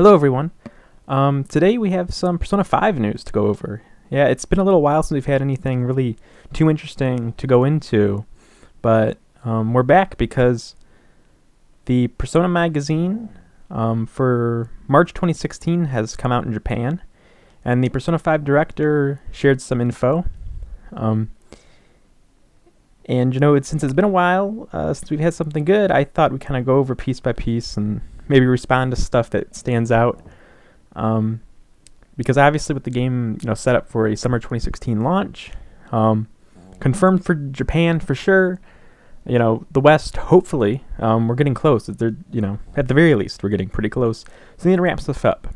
Hello everyone. Today we have some Persona 5 news to go over. Yeah, it's been a little while since we've had anything really too interesting to go into, but we're back because the Persona magazine for March 2016 has come out in Japan, and the Persona 5 director shared some info. And since it's been a while since we've had something good, I thought we'd kind of go over piece by piece and maybe respond to stuff that stands out. Because obviously with the game, set up for a summer 2016 launch, confirmed for Japan for sure. The West, hopefully, we're getting close. They're, at the very least, we're getting pretty close. So we need to ramp stuff up.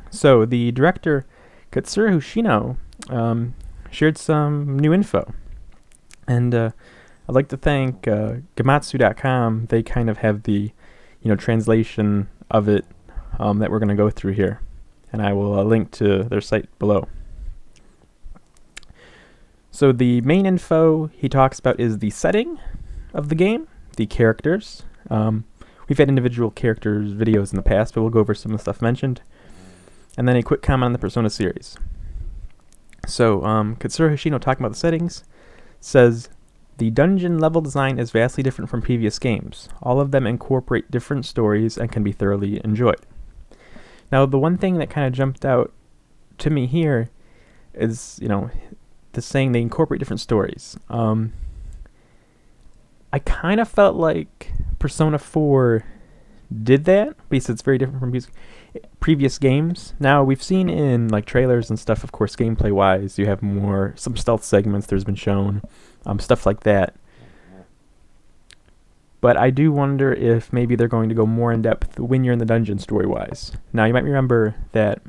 So the director, Katsura Hashino, shared some new info. And I'd like to thank Gamatsu.com. They kind of have the, translation of it that we're going to go through here. And I will link to their site below. So the main info he talks about is the setting of the game, the characters. We've had individual characters videos in the past, but we'll go over some of the stuff mentioned. And then a quick comment on the Persona series. So Katsura Hashino, talking about the settings, says, the dungeon level design is vastly different from previous games. All of them incorporate different stories and can be thoroughly enjoyed. Now, the one thing that kind of jumped out to me here is, the saying they incorporate different stories. I kind of felt like Persona 4 did that, because it's very different from previous games. Now, we've seen in trailers and stuff, of course, gameplay-wise, you have some stealth segments there's been shown, stuff like that. But I do wonder if maybe they're going to go more in depth when you're in the dungeon story-wise. Now, you might remember that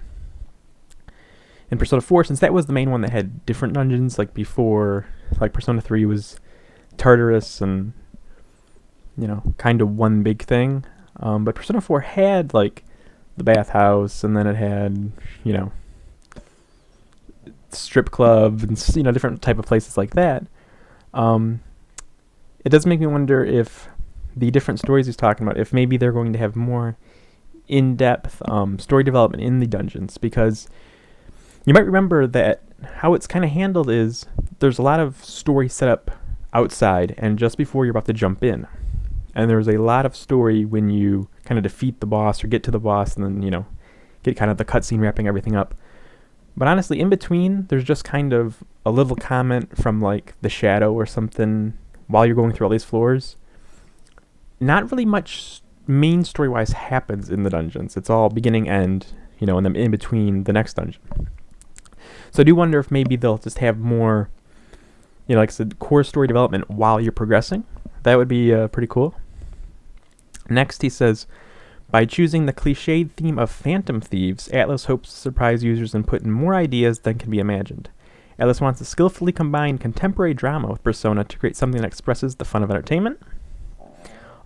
in Persona 4, since that was the main one that had different dungeons, like before, Persona 3 was Tartarus and, kind of one big thing. But Persona 4 had, the bathhouse, and then it had, strip club, and, different type of places like that. It does make me wonder if the different stories he's talking about, if maybe they're going to have more in-depth story development in the dungeons, because you might remember that how it's kind of handled is there's a lot of story set up outside and just before you're about to jump in. And there's a lot of story when you kind of defeat the boss or get to the boss and then, get kind of the cutscene wrapping everything up. But honestly, in between, there's just kind of a little comment from the shadow or something while you're going through all these floors. Not really much main story-wise happens in the dungeons. It's all beginning, end, and then in between the next dungeon. So I do wonder if maybe they'll just have more, like I said, core story development while you're progressing. That would be pretty cool. Next, he says, by choosing the cliched theme of Phantom Thieves, Atlus hopes to surprise users and put in more ideas than can be imagined. Atlus wants to skillfully combine contemporary drama with Persona to create something that expresses the fun of entertainment.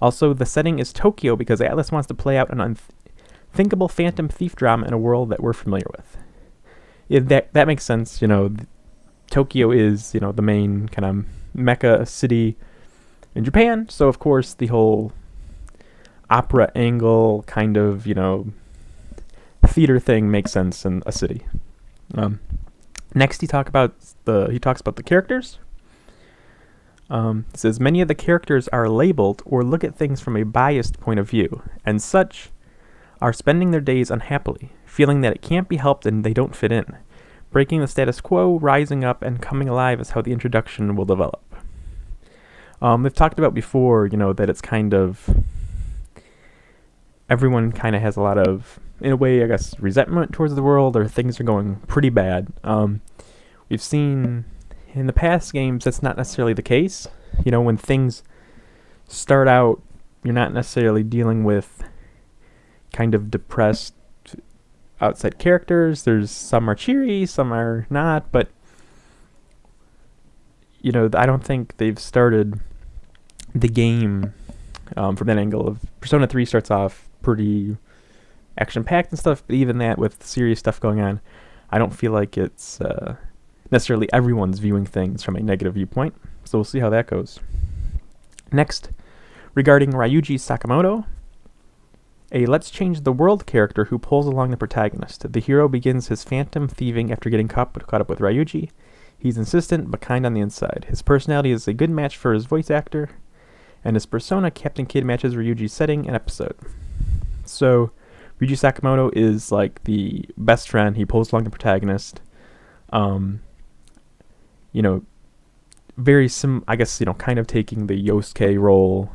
Also, the setting is Tokyo because Atlus wants to play out an unthinkable Phantom Thief drama in a world that we're familiar with. That makes sense. Tokyo is, the main kind of mecca city in Japan, so of course the whole opera angle kind of, theater thing makes sense in a city. Next, he talks about the characters. It says, many of the characters are labeled or look at things from a biased point of view, and such are spending their days unhappily, feeling that it can't be helped and they don't fit in. Breaking the status quo, rising up, and coming alive is how the introduction will develop. They've talked about before, that it's kind of, everyone kind of has a lot of, in a way, I guess, resentment towards the world, or things are going pretty bad. We've seen in the past games that's not necessarily the case. When things start out, you're not necessarily dealing with kind of depressed outside characters. There's some are cheery, some are not, but I don't think they've started the game from that angle. Of Persona 3 starts off pretty action-packed and stuff, but even that with serious stuff going on, I don't feel like it's necessarily everyone's viewing things from a negative viewpoint, so we'll see how that goes. Next, regarding Ryuji Sakamoto, a let's change the world character who pulls along the protagonist. The hero begins his phantom thieving after getting caught up with Ryuji. He's insistent but kind on the inside. His personality is a good match for his voice actor, and his persona, Captain Kid, matches Ryuji's setting and episode. So, Ryuji Sakamoto is like the best friend. He pulls along the protagonist. Very I guess, kind of taking the Yosuke role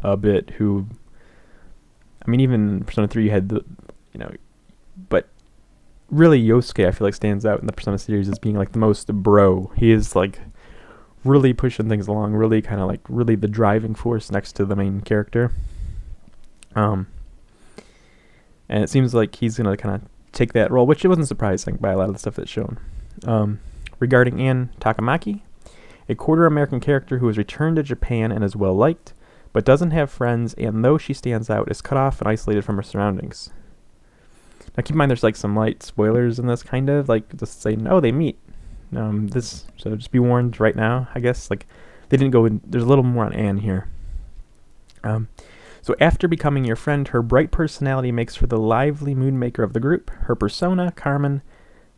a bit, who, I mean, even Persona 3 you had but really Yosuke, I feel like, stands out in the Persona series as being like the most bro. He is like really pushing things along, really kind of like really the driving force next to the main character. And it seems like he's going to kind of take that role, which it wasn't surprising by a lot of the stuff that's shown. Regarding Anne Takamaki, a quarter American character who has returned to Japan and is well liked, but doesn't have friends, and though she stands out, is cut off and isolated from her surroundings. Now keep in mind there's like some light spoilers in this, kind of, like just saying, oh, they meet. So just be warned right now, I guess. Like, they didn't go in, there's a little more on Anne here. So after becoming your friend, her bright personality makes her the lively mood maker of the group. Her persona, Carmen,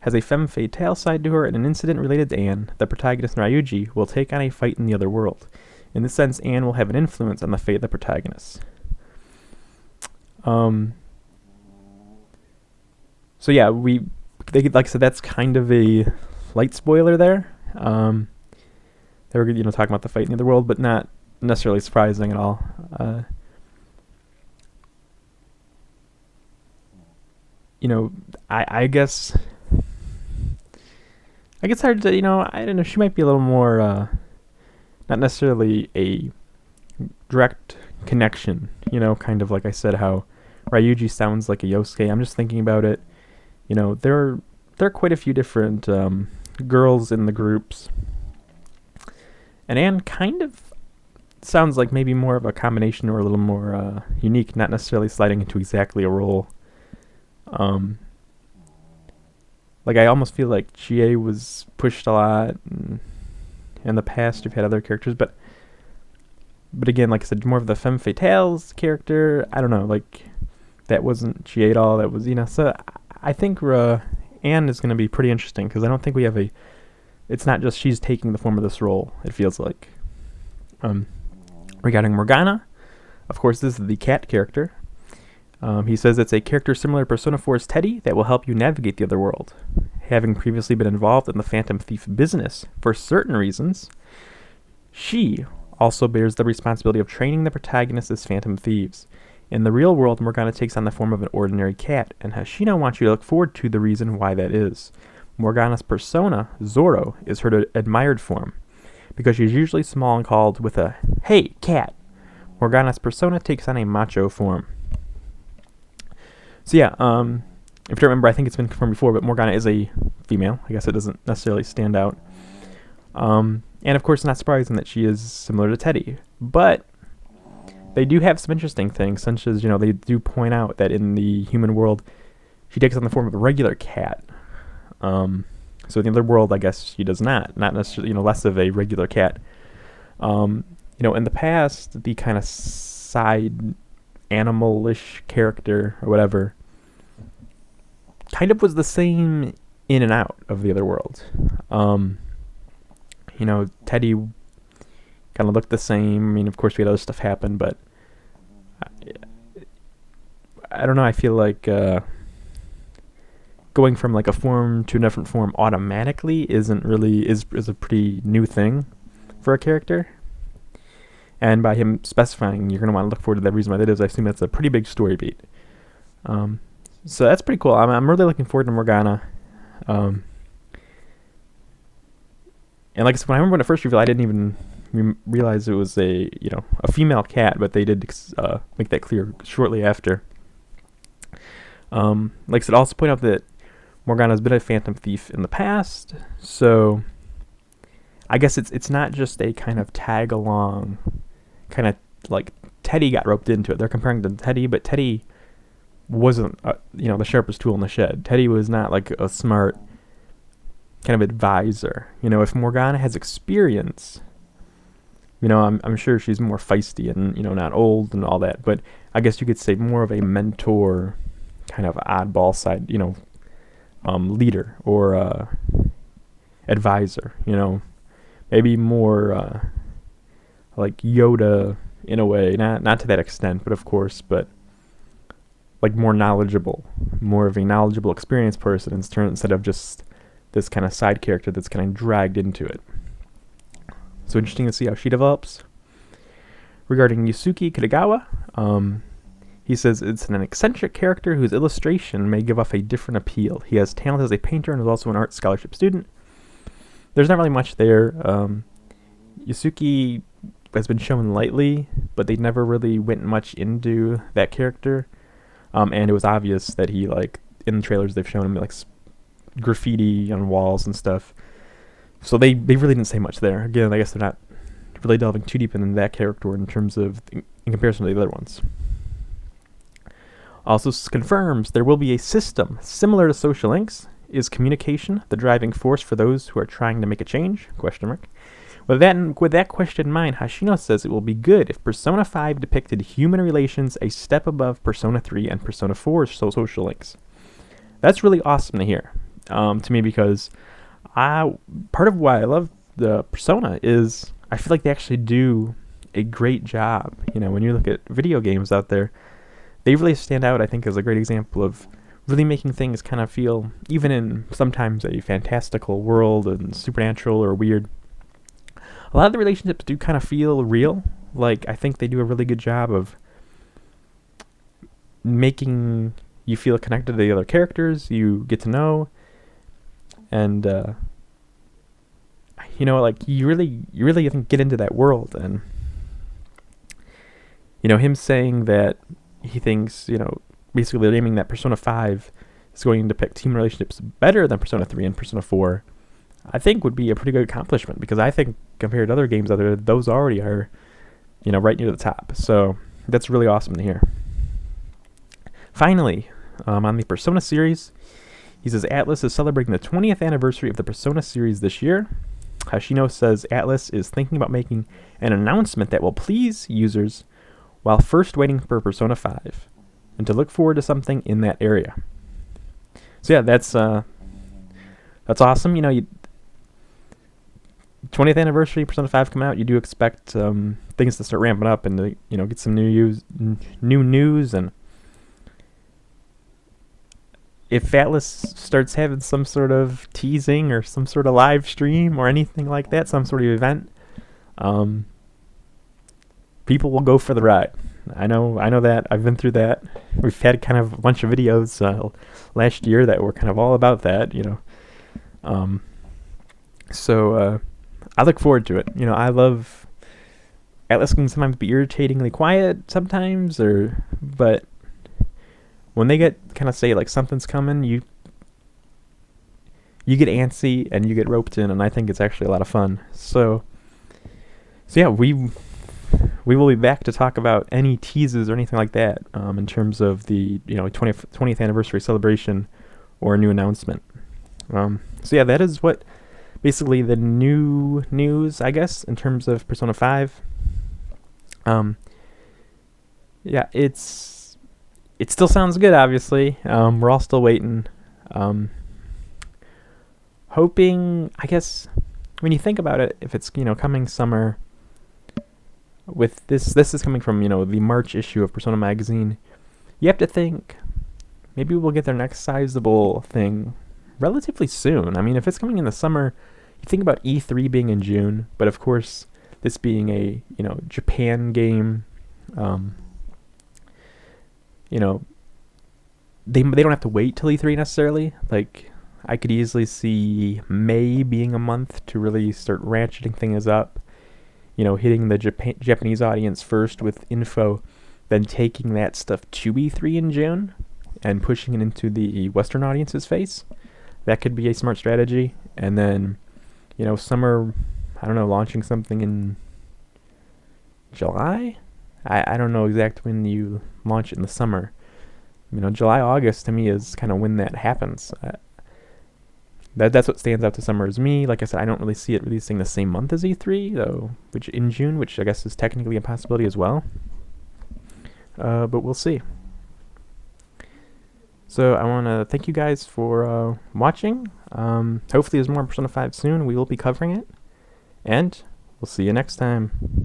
has a femme fatale side to her, and an incident related to Anne, the protagonist Ryuji, will take on a fight in the other world. In this sense, Anne will have an influence on the fate of the protagonist. So yeah, like I said, that's kind of a light spoiler there. They were, talking about the fight in the other world, but not necessarily surprising at all. I guess it's hard to, I don't know, she might be a little more, not necessarily a direct connection, kind of like I said, how Ryuji sounds like a Yosuke. I'm just thinking about it, there are quite a few different girls in the groups, and Anne kind of sounds like maybe more of a combination or a little more unique, not necessarily sliding into exactly a role. Like, I almost feel like Chie was pushed a lot, and in the past you've had other characters, but again, like I said, more of the femme fatales character. I don't know, like, that wasn't Chie at all. That was, so I think Anne is going to be pretty interesting, because I don't think we have it's not just she's taking the form of this role, it feels like. Regarding Morgana, of course, this is the cat character. He says it's a character similar to Persona 4's Teddy that will help you navigate the other world. Having previously been involved in the Phantom Thief business for certain reasons, she also bears the responsibility of training the protagonist as Phantom Thieves. In the real world, Morgana takes on the form of an ordinary cat, and Hashino wants you to look forward to the reason why that is. Morgana's persona, Zoro, is her admired form, because she's usually small and called with a, "Hey, cat!" Morgana's persona takes on a macho form. So yeah, if you don't remember, I think it's been confirmed before, but Morgana is a female. I guess it doesn't necessarily stand out. And of course, not surprising that she is similar to Teddy. But they do have some interesting things, such as, they do point out that in the human world, she takes on the form of a regular cat. So in the other world, I guess she does not necessarily, less of a regular cat. In the past, the kind of side animal-ish character or whatever kind of was the same in and out of the other world. Teddy kind of looked the same. I mean, of course, we had other stuff happen, but I don't know. I feel like going from like a form to a different form automatically is a pretty new thing for a character. And by him specifying, you're going to want to look forward to that reason why that is, I assume that's a pretty big story beat. So that's pretty cool. I'm really looking forward to Morgana. And like I said, when I remember when it first revealed, I didn't even realize it was a female cat, but they did make that clear shortly after. Like I said, also point out that Morgana's been a Phantom Thief in the past, so I guess it's not just a kind of tag along, kind of like Teddy got roped into it. They're comparing to Teddy, but Teddy wasn't the sharpest tool in the shed. Teddy was not like a smart kind of advisor. If Morgana has experience, I'm sure she's more feisty and not old and all that. But I guess you could say, more of a mentor, kind of oddball side, leader or advisor. Maybe more like Yoda in a way, not to that extent, but of course, but like more knowledgeable, more of a knowledgeable, experienced person instead of just this kind of side character that's kind of dragged into it. So interesting to see how she develops. Regarding Yusuke Kitagawa, he says it's an eccentric character whose illustration may give off a different appeal. He has talent as a painter and is also an art scholarship student. There's not really much there. Yusuke has been shown lightly, but they never really went much into that character. And it was obvious that he, like, in the trailers they've shown him, like, graffiti on walls and stuff. So they really didn't say much there. Again, I guess they're not really delving too deep into that character in terms of, in comparison to the other ones. Also confirms there will be a system similar to social links. Is communication the driving force for those who are trying to make a change? ? With that question in mind, Hashino says it will be good if Persona 5 depicted human relations a step above Persona 3 and Persona 4's social links. That's really awesome to hear, to me, because part of why I love the Persona is I feel like they actually do a great job. When you look at video games out there, they really stand out, I think, as a great example of really making things kind of feel, even in sometimes a fantastical world and supernatural or weird, a lot of the relationships do kind of feel real. Like, I think they do a really good job of making you feel connected to the other characters you get to know, and like you really I think, get into that world. And him saying that he thinks, basically they're aiming that Persona 5 is going to depict human relationships better than Persona 3 and Persona 4, I think would be a pretty good accomplishment, because I think compared to other games out there, those already are, right near the top. So that's really awesome to hear. Finally, on the Persona series, he says Atlus is celebrating the 20th anniversary of the Persona series this year. Hashino says Atlus is thinking about making an announcement that will please users while first waiting for Persona 5, and to look forward to something in that area. So yeah, that's awesome. 20th anniversary Persona 5 coming out, you do expect things to start ramping up and to get some new news. And if Atlus starts having some sort of teasing or some sort of live stream or anything like that, some sort of event, people will go for the ride. I know that. I've been through that. We've had kind of a bunch of videos last year that were kind of all about that, So I look forward to it. I love Atlus can sometimes be irritatingly quiet sometimes, but when they get kind of say like something's coming, you get antsy and you get roped in, and I think it's actually a lot of fun. So yeah, we will be back to talk about any teases or anything like that in terms of the 20th anniversary celebration or a new announcement. So yeah, that is what basically the new news, I guess, in terms of Persona 5. Yeah, it still sounds good, obviously. We're all still waiting. Hoping, I guess, when you think about it, if it's, coming summer, with this is coming from, the March issue of Persona Magazine, you have to think, maybe we'll get their next sizable thing relatively soon. I mean, if it's coming in the summer, you think about E3 being in June, but of course, this being a, Japan game, they don't have to wait till E3 necessarily. Like, I could easily see May being a month to really start ratcheting things up, hitting the Japanese audience first with info, then taking that stuff to E3 in June and pushing it into the Western audience's face. That could be a smart strategy. And then, summer, I don't know, launching something in July? I don't know exactly when you launch it in the summer. July, August to me is kind of when that happens. That's what stands out to summer as me. Like I said, I don't really see it releasing the same month as E3, though, which in June, which I guess is technically a possibility as well. but we'll see. So I want to thank you guys for watching. Hopefully there's more Persona 5 soon. We will be covering it. And we'll see you next time.